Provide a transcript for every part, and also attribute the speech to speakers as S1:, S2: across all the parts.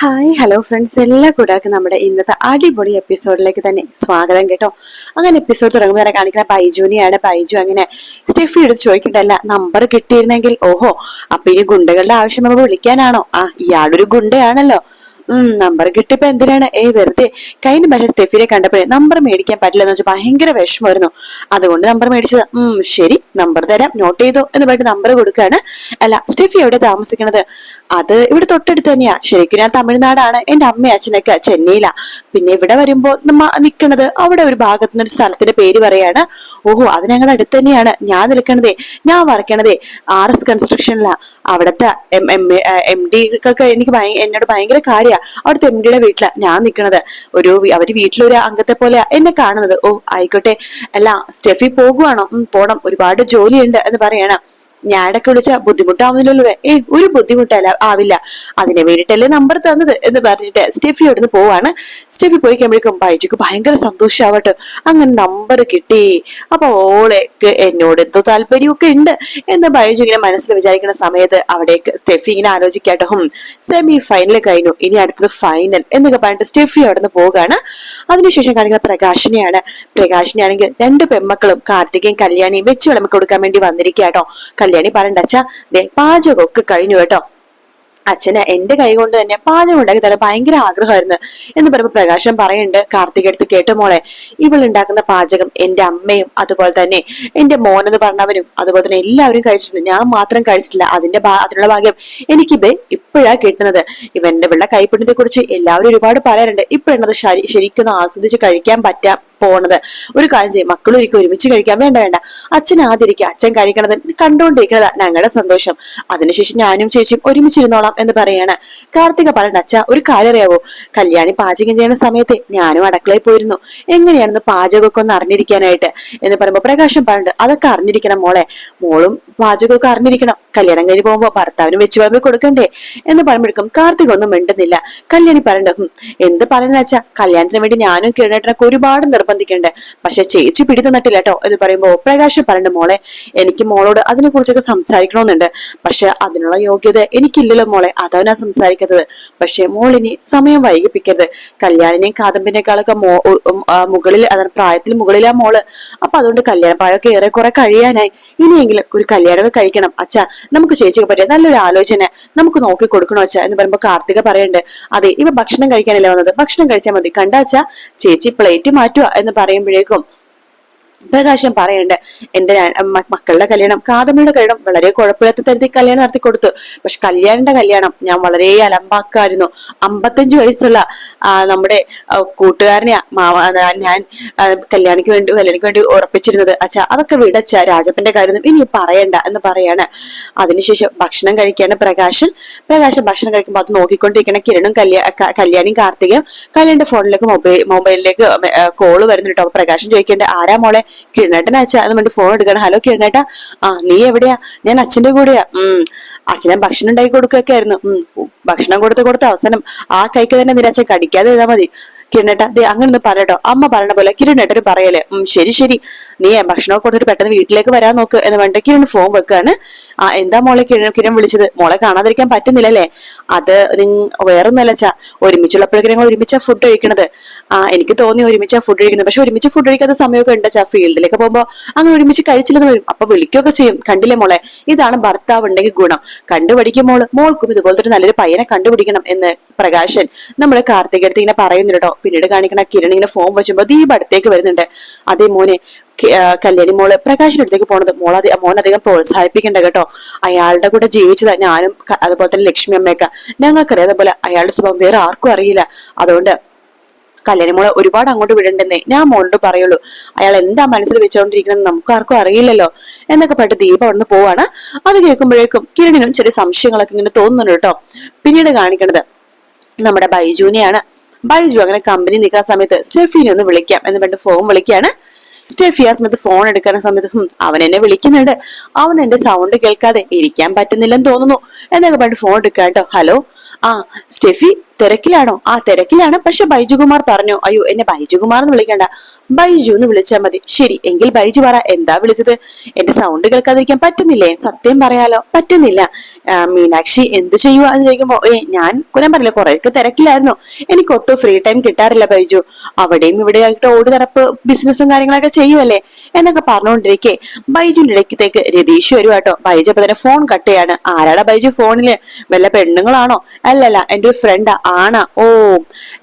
S1: Hi hello friends, എല്ലാ കൂടാർക്കും നമ്മുടെ ഇന്നത്തെ അടിപൊളി എപ്പിസോഡിലേക്ക് തന്നെ സ്വാഗതം കേട്ടോ. അങ്ങനെ എപ്പിസോഡ് തുടങ്ങുമ്പോൾ തന്നെ കാണിക്കുന്ന ബൈജുവിനെയാണ്. ബൈജു അങ്ങനെ സ്റ്റെഫി എടുത്ത് ചോദിക്കണ്ടല്ല, നമ്പർ കിട്ടിയിരുന്നെങ്കിൽ ഓഹോ, അപ്പൊ ഈ ഗുണ്ടകളുടെ ആവശ്യം നമ്മൾ വിളിക്കാനാണോ? ഇയാളൊരു ഗുണ്ടയാണല്ലോ. നമ്പർ കിട്ടിയപ്പോ എന്തിനാണ് വെറുതെ. കഴിഞ്ഞ പക്ഷെ സ്റ്റെഫിനെ കണ്ടപ്പോഴേ നമ്പർ മേടിക്കാൻ പറ്റില്ലെന്ന് വെച്ചാൽ ഭയങ്കര വിഷമമായിരുന്നു. അതുകൊണ്ട് നമ്പർ മേടിച്ചത്. ശരി, നമ്പർ തരാം, നോട്ട് ചെയ്തോ എന്ന് പറഞ്ഞിട്ട് നമ്പർ കൊടുക്കുകയാണ്. അല്ല, സ്റ്റെഫി എവിടെ താമസിക്കണത്? അത് ഇവിടെ തൊട്ടടുത്ത് തന്നെയാ. ശരിക്കും ഞാൻ തമിഴ്നാടാണ്, എന്റെ അമ്മയും അച്ഛനൊക്കെ ചെന്നൈയിലാ. പിന്നെ ഇവിടെ വരുമ്പോ നമ്മ നിക്കണത് അവിടെ ഒരു ഭാഗത്തുനിന്ന് ഒരു സ്ഥലത്തിന്റെ പേര് പറയാണ്. ഓഹോ, അത് ഞങ്ങളുടെ അടുത്ത് തന്നെയാണ് ഞാൻ നിൽക്കണതേ. ഞാൻ വരയ്ക്കണതേ RS കൺസ്ട്രക്ഷനിലാ. അവിടുത്തെ എം ഡികൾക്ക് എനിക്ക് എന്നോട് ഭയങ്കര കാര്യ. അവിടുത്തെ MD യുടെ വീട്ടിലാ ഞാൻ നിൽക്കണത്. അവര് വീട്ടിലൊരു അംഗത്തെ പോലെ എന്നെ കാണുന്നത്. ഓ ആയിക്കോട്ടെ. അല്ല, സ്റ്റെഫി പോകുവാണോ? പോണം, ഒരുപാട് ജോലിയുണ്ട് എന്ന് പറയണം. ഞാനൊക്കെ വിളിച്ച ബുദ്ധിമുട്ടാവുന്നില്ലല്ലോ. ഒരു ബുദ്ധിമുട്ടല്ല ആവില്ല, അതിനെ വേണ്ടിട്ടല്ലേ നമ്പർ തന്നത് എന്ന് പറഞ്ഞിട്ട് സ്റ്റെഫി അവിടുന്ന് പോവാണ്. സ്റ്റെഫി പോയി കഴിയുമ്പോഴേക്കും ബൈജുക്ക് ഭയങ്കര സന്തോഷാവട്ടെ. അങ്ങനെ നമ്പർ കിട്ടി. അപ്പൊ ഓളേക്ക് എന്നോട് എന്തോ താല്പര്യമൊക്കെ ഉണ്ട് എന്ന് ബൈജു ഇങ്ങനെ മനസ്സിൽ വിചാരിക്കുന്ന സമയത്ത് അവിടേക്ക് സ്റ്റെഫി ഇങ്ങനെ ആലോചിക്കാട്ടോ, സെമി ഫൈനൽ കഴിഞ്ഞു, ഇനി അടുത്തത് ഫൈനൽ എന്നൊക്കെ പറഞ്ഞിട്ട് സ്റ്റെഫി അവിടുന്ന് പോവുകയാണ്. അതിനുശേഷം കാണിക്കുന്ന പ്രകാശിനെയാണ്. പ്രകാശിനെയാണെങ്കിൽ 2 പെൺമക്കളും കാർത്തികയും കല്യാണിയും വെച്ച് വിളമ്പി കൊടുക്കാൻ വേണ്ടി വന്നിരിക്കാട്ടോ. കല്യാണി പറയണ്ട, അച്ഛാ പാചകമൊക്കെ കഴിഞ്ഞു കേട്ടോ. അച്ഛന് എന്റെ കൈ കൊണ്ട് തന്നെ പാചകം ഉണ്ടാക്കി തരാൻ ഭയങ്കര ആഗ്രഹമായിരുന്നു എന്ന് പറയുമ്പോൾ പ്രകാശൻ പറയുന്നുണ്ട്. കാർത്തിക എടുത്ത് കേട്ടോ മോളെ, ഇവൾ ഉണ്ടാക്കുന്ന പാചകം എന്റെ അമ്മയും അതുപോലെ തന്നെ എന്റെ മോനെന്ന് പറഞ്ഞവരും അതുപോലെ തന്നെ എല്ലാവരും കഴിച്ചിട്ടുണ്ട്. ഞാൻ മാത്രം കഴിച്ചിട്ടില്ല. അതിനുള്ള ഭാഗ്യം എനിക്കിത് ഇപ്പോഴാ കിട്ടുന്നത്. ഇവളുടെ കൈപ്പുണ്യത്തെ കുറിച്ച് എല്ലാവരും ഒരുപാട് പറയാറുണ്ട്. ഇപ്പോഴത് ശരിക്കും ആസ്വദിച്ച് കഴിക്കാൻ പറ്റാം പോണത്. ഒരു കാര്യം ചെയ്യും, മക്കളും ഒരിക്കലും ഒരുമിച്ച് കഴിക്കാൻ വേണ്ട. അച്ഛൻ ആദ്യം അച്ഛൻ കഴിക്കണത് കണ്ടുകൊണ്ടിരിക്കണതാ ഞങ്ങളുടെ സന്തോഷം. അതിനുശേഷം ഞാനും ചേച്ചിയും ഒരുമിച്ചിരുന്നോളാം എന്ന് പറയാണ്. കാർത്തിക പറയണ്ട, അച്ഛാ ഒരു കാര്യം അറിയാവോ, കല്യാണി പാചകം ചെയ്യുന്ന സമയത്ത് ഞാനും അടുക്കളയിൽ പോയിരുന്നു, എങ്ങനെയാണെന്ന് പാചകമൊക്കെ ഒന്ന് അറിഞ്ഞിരിക്കാനായിട്ട് എന്ന് പറയുമ്പോ പ്രകാശം പറഞ്ഞിട്ട് അതൊക്കെ അറിഞ്ഞിരിക്കണം മോളെ, മോളും പാചകമൊക്കെ അറിഞ്ഞിരിക്കണം. കല്യാണം കഴിഞ്ഞ് പോകുമ്പോ ഭർത്താവിന് വെച്ച് വിളമ്പി കൊടുക്കണ്ടേ എന്ന് പറയുമ്പോഴേക്കും കാർത്തിക ഒന്നും മിണ്ടുന്നില്ല. കല്യാണി പറയണ്ട, എന്ത് പറയുന്ന വെച്ചാ, കല്യാണത്തിന് വേണ്ടി ഞാനും കിരണേട്ടനൊക്കെ ഒരുപാട് നിർബന്ധിക്കണ്ടേ, പക്ഷെ ചേച്ചി പിടിച്ചു നട്ടില്ല കേട്ടോ എന്ന് പറയുമ്പോ പ്രകാശം പറയണ്ട, മോളെ എനിക്ക് മോളോട് അതിനെ കുറിച്ചൊക്കെ സംസാരിക്കണമെന്നുണ്ട്, പക്ഷെ അതിനുള്ള യോഗ്യത എനിക്കില്ലല്ലോ മോളെ, അതാണ് ഞാൻ സംസാരിക്കുന്നത്. പക്ഷെ മോളിനി സമയം വൈകിപ്പിക്കരുത്. കല്യാണിനെയും കാദംബിനേക്കാളൊക്കെ മുകളിൽ, അതാണ് പ്രായത്തിൽ മുകളിലാ മോള്. അപ്പൊ അതുകൊണ്ട് കല്യാണ പ്രായമൊക്കെ ഏറെക്കുറെ കഴിയാനായി. ഇനിയെങ്കിലും ഒരു കല്യാണമൊക്കെ കഴിക്കണം അച്ഛാ. നമുക്ക് ചേച്ചിക്ക് പറ്റിയ നല്ലൊരു ആലോചന നമുക്ക് നോക്കി കൊടുക്കണോ അച്ഛാ എന്ന് പറയുമ്പോ കാർത്തിക പറയണ്ട്, അതെ ഇവ ഭക്ഷണം കഴിക്കാനല്ലേ വന്നത്, ഭക്ഷണം കഴിച്ചാൽ മതി, കണ്ടാച്ചാ ചേച്ചി പ്ലേറ്റ് മാറ്റുക എന്ന് പറയുമ്പോഴേക്കും പ്രകാശം പറയണ്ട്, എന്റെ മക്കളുടെ കല്യാണം, കാദംബിയുടെ കല്യാണം വളരെ കുഴപ്പമില്ലാത്ത തരത്തിൽ കല്യാണം നടത്തി കൊടുത്തു. പക്ഷെ കല്യാണിന്റെ കല്യാണം ഞാൻ വളരെ അലമ്പാക്കായിരുന്നു. 55 വയസ്സുള്ള നമ്മുടെ കൂട്ടുകാരനെയാ ഞാൻ കല്യാണിക്ക് വേണ്ടി ഉറപ്പിച്ചിരുന്നത്. അച്ഛാ അതൊക്കെ വിടച്ച, രാജപ്പന്റെ കാര്യം ഇനി പറയണ്ട എന്ന് പറയാണ്. അതിനുശേഷം ഭക്ഷണം കഴിക്കാണ് പ്രകാശൻ ഭക്ഷണം കഴിക്കുമ്പോൾ അത് നോക്കിക്കൊണ്ടിരിക്കണ കിരണും കല്യാണിയും കാർത്തികയും കല്യാണിന്റെ ഫോണിലേക്ക് മൊബൈലിലേക്ക് കോള് വരുന്നുണ്ട് കേട്ടോ. പ്രകാശൻ ചോദിക്കേണ്ട, ആരാ മോളെ? കിരണേട്ടൻ അച്ഛാ എന്ന് വേണ്ടി ഫോൺ എടുക്കണം. ഹലോ കിരണേട്ടാ, നീ എവിടെയാ? ഞാൻ അച്ഛന്റെ കൂടെയാ. അച്ഛനെ ഭക്ഷണം ഉണ്ടാക്കി കൊടുക്കുകയൊക്കെ ആയിരുന്നു. ഭക്ഷണം കൊടുത്ത അവസാനം ആ കൈക്ക് തന്നെ നിരാശ, കടിക്കാതെ ചെയ്താൽ മതി കിരണേട്ട. അങ്ങനൊന്നും പറയട്ടോ, അമ്മ പറയണ പോലെ കിരണേട്ടന് പറയല്ലേ. ശരി, നീ ഭക്ഷണമൊക്കെ കൊടുത്തിട്ട് പെട്ടെന്ന് വീട്ടിലേക്ക് വരാൻ നോക്ക് എന്ന് വേണ്ട. കിരൺ ഫോൺ വെക്കാണ്. എന്താ മോളെ കിരൺ വിളിച്ചത്? മോളെ കാണാതിരിക്കാൻ പറ്റുന്നില്ലല്ലേ? അത് വേറൊന്നുമല്ല അച്ഛാ, ഒരുമിച്ചുള്ളപ്പോഴേക്കും ഞങ്ങൾ ഒരുമിച്ചാ ഫുഡ് കഴിക്കണത്. എനിക്ക് തോന്നി ഒരുമിച്ചാ ഫുഡ് കഴിക്കുന്നത്, പക്ഷെ ഒരുമിച്ച് ഫുഡ് കഴിക്കാത്ത സമയമൊക്കെ ഉണ്ട് അച്ഛാ. ഫീൽഡിലേക്ക് പോകുമ്പോ അങ്ങനെ ഒരുമിച്ച് കഴിച്ചില്ലെന്ന് വരും, അപ്പൊ വിളിക്കുകയൊക്കെ ചെയ്യും. കണ്ടില്ലേ മോളെ, ഇതാണ് ഭർത്താവ് ഉണ്ടെങ്കിൽ ഗുണം. കണ്ടുപിടിക്കും മോൾക്കും ഇതുപോലത്തെ നല്ലൊരു പയ്യനെ കണ്ടുപിടിക്കണം എന്ന് പ്രകാശൻ നമ്മുടെ കാർത്തിക അടുത്ത് ഇങ്ങനെ പറയുന്നുണ്ട് കേട്ടോ. പിന്നീട് കാണിക്കണ കിരൺ ഇങ്ങനെ ഫോം വെച്ചുമ്പോ ദീപ അടുത്തേക്ക് വരുന്നുണ്ട്. അതേ മോനെ, കല്യാണി മോള് പ്രകാശിന്റെ അടുത്തേക്ക് പോണത് മോനധികം പ്രോത്സാഹിപ്പിക്കണ്ട കേട്ടോ. അയാളുടെ കൂടെ ജീവിച്ചതാ ഞാനും അതുപോലെ തന്നെ ലക്ഷ്മി അമ്മയൊക്കെ. ഞങ്ങൾക്കറിയാതെ പോലെ അയാളുടെ സ്വഭാവം വേറെ ആർക്കും അറിയില്ല. അതുകൊണ്ട് കല്യാണി മോളെ ഒരുപാട് അങ്ങോട്ട് വിടണ്ടെന്നേ ഞാൻ മോളോട് പറയുള്ളൂ. അയാൾ എന്താ മനസ്സിൽ വെച്ചുകൊണ്ടിരിക്കണമെന്ന് നമുക്ക് ആർക്കും അറിയില്ലല്ലോ എന്നൊക്കെ പറഞ്ഞിട്ട് ദീപ അവിടുന്ന് പോവാണ്. അത് കേൾക്കുമ്പോഴേക്കും കിരണിനും ചെറിയ സംശയങ്ങളൊക്കെ ഇങ്ങനെ തോന്നുന്നുണ്ട് കേട്ടോ. പിന്നീട് കാണിക്കണത് നമ്മുടെ ബൈജുവിനെയാണ്. ബൈജു അങ്ങനെ കമ്പനി നിൽക്കുന്ന സമയത്ത് സ്റ്റെഫിനെ ഒന്ന് വിളിക്കാം എന്ന് പറഞ്ഞിട്ട് ഫോൺ വിളിക്കാണ്. സ്റ്റെഫി ആ സമയത്ത് ഫോൺ എടുക്കുന്ന സമയത്ത് അവൻ എന്നെ വിളിക്കുന്നുണ്ട്, അവൻ എന്റെ സൗണ്ട് കേൾക്കാതെ ഇരിക്കാൻ പറ്റുന്നില്ലെന്ന് തോന്നുന്നു എന്നൊക്കെ പറഞ്ഞിട്ട് ഫോൺ എടുക്കാം കേട്ടോ. ഹലോ, സ്റ്റെഫി തിരക്കിലാണോ? ആ തിരക്കിലാണ്. പക്ഷെ ബൈജുകുമാർ പറഞ്ഞു. അയ്യോ എന്നെ ബൈജുകുമാർ എന്ന് വിളിക്കണ്ട, ബൈജു എന്ന് വിളിച്ചാൽ മതി. ശരി എങ്കിൽ ബൈജു പറ, എന്താ വിളിച്ചത്? എന്റെ സൗണ്ട് കേൾക്കാതിരിക്കാൻ പറ്റുന്നില്ലേ? സത്യം പറയാലോ പറ്റുന്നില്ല. മീനാക്ഷി എന്ത് ചെയ്യുക എന്ന് ചോദിക്കുമ്പോ ഞാൻ പറഞ്ഞില്ല, കുറെയൊക്കെ തിരക്കിലായിരുന്നു, എനിക്ക് ഒട്ടും ഫ്രീ ടൈം കിട്ടാറില്ല ബൈജു. അവിടെയും ഇവിടെ ആയിട്ട് ഓടി നടപ്പ് ബിസിനസ്സും കാര്യങ്ങളൊക്കെ ചെയ്യുമല്ലേ എന്നൊക്കെ പറഞ്ഞുകൊണ്ടിരിക്കെ ബൈജുവിന്റെ ഇടയ്ക്കത്തേക്ക് രതീഷ് വരുവാട്ടോ. ബൈജു അപ്പൊ തന്നെ ഫോൺ കട്ട് ചെയ്യാണ്. ആരാടാ ബൈജു ഫോണില്? വല്ല പെണ്ണുങ്ങളാണോ? അല്ലല്ല എന്റെ ഒരു ഫ്രണ്ടാ. ആണാ? ഓ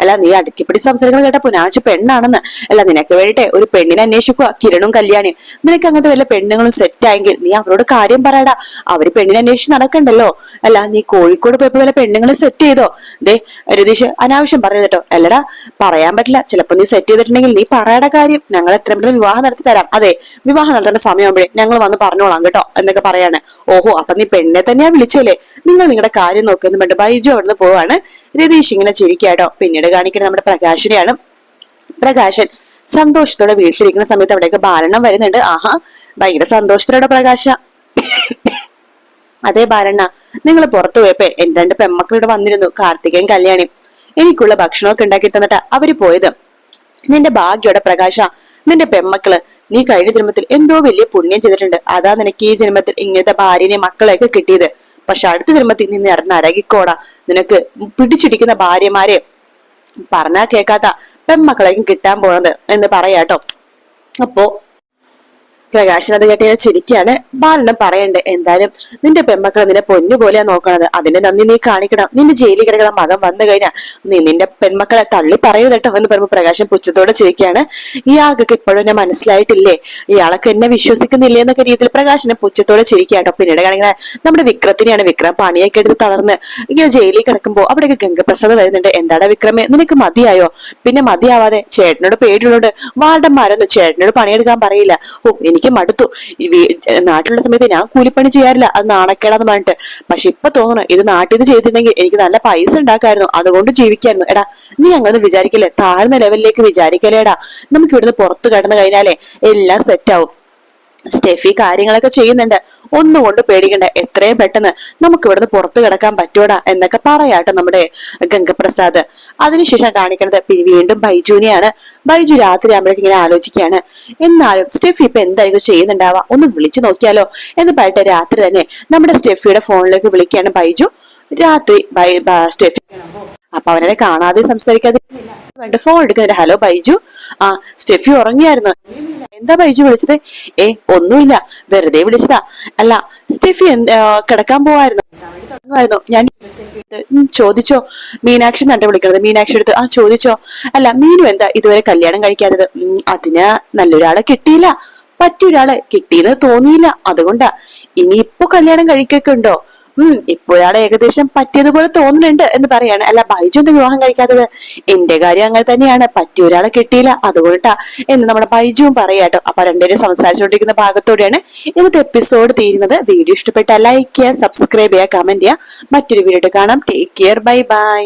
S1: അല്ല, നീ അടുക്കിപ്പിടി സംസാരിക്കുന്നത് കേട്ട പുനാച്ചു പെണ്ണാണെന്ന്. അല്ല നിനക്ക് വേണ്ടിട്ടെ ഒരു പെണ്ണിനെ അന്വേഷിക്കുക, കിരണും കല്യാണിയും. നിനക്ക് അങ്ങനത്തെ വല്ല പെണ്ണുങ്ങളും സെറ്റ് ആയെങ്കിൽ നീ അവരോട് കാര്യം പറയടാ. അവര് പെണ്ണിനെ അന്വേഷിച്ച് നടക്കണ്ടല്ലോ. അല്ല നീ കോഴിക്കോട് പോയപ്പോ വല്ല പെണ്ണുങ്ങളെ സെറ്റ് ചെയ്തോ? ദേ രതീഷ് അനാവശ്യം പറഞ്ഞു കേട്ടോ. അല്ലടാ പറയാൻ പറ്റില്ല, ചിലപ്പോ നീ സെറ്റ് ചെയ്തിട്ടുണ്ടെങ്കിൽ നീ പറയട കാര്യം, ഞങ്ങൾ എത്രയും പെട്ടെന്ന് വിവാഹം നടത്തി തരാം. അതെ വിവാഹം നടത്തേണ്ട സമയമാകുമ്പോഴേ ഞങ്ങൾ വന്ന് പറഞ്ഞോളാം കേട്ടോ എന്നൊക്കെ പറയാണ്. ഓഹോ അപ്പൊ നീ പെണ്ണെ തന്നെയാ വിളിച്ചല്ലേ, നിങ്ങൾ നിങ്ങളുടെ കാര്യം നോക്കുന്നു വേണ്ട. ബൈജു അവിടുന്ന് പോവാണ്. രതീഷ് ഇങ്ങനെ ചിരിക്കാട്ടോ. പിന്നീട് കാണിക്കുന്നത് നമ്മുടെ പ്രകാശിനെയാണ്. പ്രകാശൻ സന്തോഷത്തോടെ വീട്ടിലിരിക്കുന്ന സമയത്ത് അവിടേക്ക് ബാലണ്ണം വരുന്നുണ്ട്. ആഹാ ഭയങ്കര സന്തോഷത്തോടെ പ്രകാശ. അതേ ബാലണ്ണ, നിങ്ങൾ പുറത്തു പോയപ്പോ എന്റെ 2 പെമ്മക്കളിവിടെ വന്നിരുന്നു, കാർത്തികയും കല്യാണിയും. എനിക്കുള്ള ഭക്ഷണമൊക്കെ ഉണ്ടാക്കി തന്നിട്ടാ അവര് പോയത്. നിന്റെ ഭാഗ്യോടെ പ്രകാശ, നിന്റെ പെമ്മക്കള് നീ കഴിഞ്ഞ ജന്മത്തിൽ എന്തോ വലിയ പുണ്യം ചെയ്തിട്ടുണ്ട്. അതാ നിനക്ക് ഈ ജന്മത്തിൽ ഇങ്ങനത്തെ ഭാര്യനെ മക്കളെയൊക്കെ കിട്ടിയത്. പക്ഷെ അടുത്ത ജന്മത്തിൽ നീ നരകിക്കോടാ. നിനക്ക് പിടിച്ചിടിക്കുന്ന ഭാര്യമാരെ പറഞ്ഞാ കേൾക്കാത്ത പെമ്മക്കളേക്കും കിട്ടാൻ പോണത് എന്ന് പറയാട്ടോ. അപ്പോ പ്രകാശൻ അത് കേട്ട് ചിരിക്കാണ്. ബാലണ്ണം പറയണ്ടേ, എന്തായാലും നിന്റെ പെമ്മക്കളെ നിന്നെ പൊന്നുപോലെയാ നോക്കണത്, അതിന്റെ നന്ദി നീ കാണിക്കണം. നിന്റെ ജയിലിൽ കിടക്കുന്ന മകൻ വന്നു കഴിഞ്ഞാൽ നീ നിന്റെ പെൺമക്കളെ തള്ളി പറയരുത് കേട്ടോ എന്ന് പറയുമ്പോ പ്രകാശൻ പുച്ഛത്തോടെ ചിരിക്കാണ്. ഇയാൾക്കൊക്കെ ഇപ്പോഴും എന്നെ മനസ്സിലായിട്ടില്ലേ, ഇയാളൊക്കെ എന്നെ വിശ്വസിക്കുന്നില്ലേ എന്നൊക്കെ രീതിയിൽ പ്രകാശനെ പുച്ഛത്തോടെ ചിരിക്കാട്ടോ. പിന്നീട് കാണിക്കുന്ന നമ്മുടെ വിക്രത്തിനെയാണ്. വിക്രം പണിയൊക്കെ എടുത്ത് തളർന്ന് ഇങ്ങനെ ജയിലിൽ കിടക്കുമ്പോ അവിടേക്ക് ഗംഗപ്രസാദ് വരുന്നുണ്ട്. എന്താടാ വിക്രമേ നിനക്ക് മതിയായോ? പിന്നെ മതിയാവാതെ ചേട്ടനോട് പേടിയുള്ളോണ്ട് വാർഡന്മാരൊന്നും ചേട്ടനോട് പണിയെടുക്കാൻ പറയില്ല. ഓ എനിക്ക് മടുത്തു. നാട്ടിലുള്ള സമയത്ത് ഞാൻ കൂലിപ്പണി ചെയ്യാറില്ല, അത് നാണക്കേടാന്ന് പറഞ്ഞിട്ട്. പക്ഷെ ഇപ്പൊ തോന്നണം ഇത് നാട്ടിൽ നിന്ന് ചെയ്തിട്ടുണ്ടെങ്കിൽ എനിക്ക് നല്ല പൈസ ഉണ്ടാക്കായിരുന്നു, അതുകൊണ്ട് ജീവിക്കായിരുന്നു. എടാ നീ അങ്ങനെ വിചാരിക്കല്ലേ, താഴ്ന്ന ലെവലിലേക്ക് വിചാരിക്കലേടാ. നമുക്ക് ഇവിടുന്ന് പുറത്തു കടന്നു കഴിഞ്ഞാലേ എല്ലാം സെറ്റ് ആവും. സ്റ്റെഫി കാര്യങ്ങളൊക്കെ ചെയ്യുന്നുണ്ട്, ഒന്നുകൊണ്ട് പേടിക്കണ്ട, എത്രയും പെട്ടെന്ന് നമുക്ക് ഇവിടുന്ന് പുറത്തു കിടക്കാൻ പറ്റൂടാ എന്നൊക്കെ പറയാട്ടോ നമ്മുടെ ഗംഗപ്രസാദ്. അതിനുശേഷം കാണിക്കുന്നത് വീണ്ടും ബൈജുവിനെയാണ്. ബൈജു രാത്രി ആകുമ്പോഴേക്കും ഇങ്ങനെ ആലോചിക്കുകയാണ്, എന്നാലും സ്റ്റെഫി ഇപ്പൊ എന്തായാലും ചെയ്യുന്നുണ്ടാവാ, ഒന്ന് വിളിച്ചു നോക്കിയാലോ എന്ന് പറഞ്ഞിട്ട് രാത്രി തന്നെ നമ്മുടെ സ്റ്റെഫിയുടെ ഫോണിലേക്ക് വിളിക്കുകയാണ് ബൈജു. രാത്രി സ്റ്റെഫി അപ്പൊ അവനെ കാണാതെ സംസാരിക്കാതെ ഫോൺ എടുക്കുന്നുണ്ട്. ഹലോ ബൈജു. ആ സ്റ്റെഫി ഉറങ്ങിയായിരുന്നു. എന്താ ബൈജു വിളിച്ചത്? ഒന്നുമില്ല, വെറുതെ വിളിച്ചതാ. അല്ല സ്റ്റെഫി കിടക്കാൻ പോവായിരുന്നു. ഞാൻ ചോദിച്ചോ? മീനാക്ഷി നണ്ട വിളിക്കണത്. മീനാക്ഷി എടുത്ത് ചോദിച്ചോ? അല്ല മീനു എന്താ ഇതുവരെ കല്യാണം കഴിക്കാത്തത്? അതിന് നല്ലൊരാളെ കിട്ടിയില്ല, പറ്റൊരാളെ കിട്ടിയെന്ന് തോന്നിയില്ല, അതുകൊണ്ടാ. ഇനിയിപ്പോ കല്യാണം കഴിക്കൊക്കെ ഉണ്ടോ? ഇപ്പോഴാണ് ഏകദേശം പറ്റിയതുപോലെ തോന്നുന്നുണ്ട് എന്ന് പറയാണ്. അല്ല ബൈജു എന്താ വിവാഹം കഴിക്കാത്തത്? എന്റെ കാര്യം അങ്ങനെ തന്നെയാണ്, പറ്റിയൊരാളെ കിട്ടിയില്ല അതുകൊണ്ടാ എന്ന് നമ്മുടെ ബൈജുവും പറയാട്ടോ. അപ്പൊ രണ്ടുപേരും സംസാരിച്ചുകൊണ്ടിരിക്കുന്ന ഭാഗത്തോടെയാണ് ഇന്നത്തെ എപ്പിസോഡ് തീരുന്നത്. വീഡിയോ ഇഷ്ടപ്പെട്ടാൽ ലൈക്ക് ചെയ്യുക, സബ്സ്ക്രൈബ് ചെയ്യുക, കമന്റ് ചെയ്യുക. മറ്റൊരു വീഡിയോ കാണാം. Take care, bye bye.